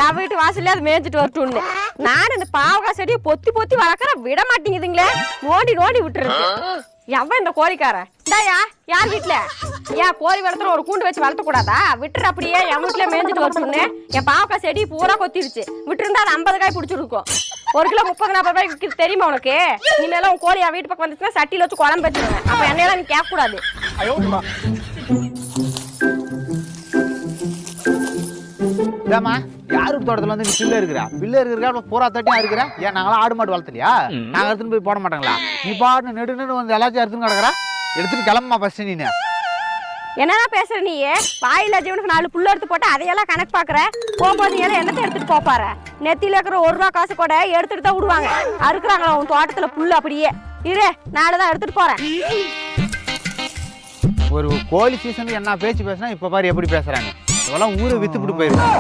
என் வீட்டு வாசல்ல அது மேய்ஞ்சிட்டு வரட்டும்னு நான் இந்த பாவக்காய் செடியை பொத்தி பொத்தி வளர்க்கற விட மாட்டேங்குதுங்களே. நோண்டி நோண்டி விட்டுருக்கு. எவன் இந்த கோழிக்காரன்? இந்தாயா யார் வீட்டுல ஏன் கோழி வளர்த்துற ஒரு கூண்டு வச்சு வளர்த்த கூடாதா? விட்டுரு அப்படியே என் வீட்டுல மேய்ஞ்சிட்டு வரட்டும்னு. என் பாவக்காய் செடி பூரா கொத்திருச்சு. விட்டுருந்தா அது 50 காய் பிடிச்சிருக்கும். 1 கிலோ 30-40 ரூபாய்க்கு தெரியுமா உனக்கு? இனிமேல உன் கோழி என் வீட்டு பக்கம் வந்துச்சுன்னா சட்டியில வச்சு குழம்பு வச்சிருவேன். அப்ப என்னையெல்லாம் நீ கேட்க கூடாது. யாரு தோட்டத்துல வந்து நீ பிள்ளை இருக்கிறா பூரா தட்டியா இருக்கிற? ஏன் நாங்களாம் ஆடு மாடு வளர்த்தலையா? நாங்க எடுத்துன்னு போய் போட மாட்டாங்களா? நீ பாட்டு நெடு நெடு வந்து எல்லாத்தையும் எடுத்துன்னு கிடக்குறா. எடுத்துட்டு கிளம்புமா ஃபர்ஸ்ட். நீ என்னன்னா பேசுற நீ? வாயில ஜீவனுக்கு 4 புல்லு எடுத்து போட்டு அதையெல்லாம் கணக்கு பாக்குற. போகும்போது ஏன்னா என்னத்தை எடுத்துட்டு போப்பாரு? நெத்தியில இருக்கிற 1 ரூபா காசு கூட எடுத்துட்டு தான் விடுவாங்க. அறுக்குறாங்களா உன் தோட்டத்துல புல்லு? அப்படியே இரு, நாளை தான் எடுத்துட்டு போறேன். ஒரு கோழி சீசன் என்ன பேச்சு பேசினா இப்ப பாரு எப்படி பேசுறாங்க. இதெல்லாம் ஊரை வித்துப்பிட்டு போயிருக்கோம்.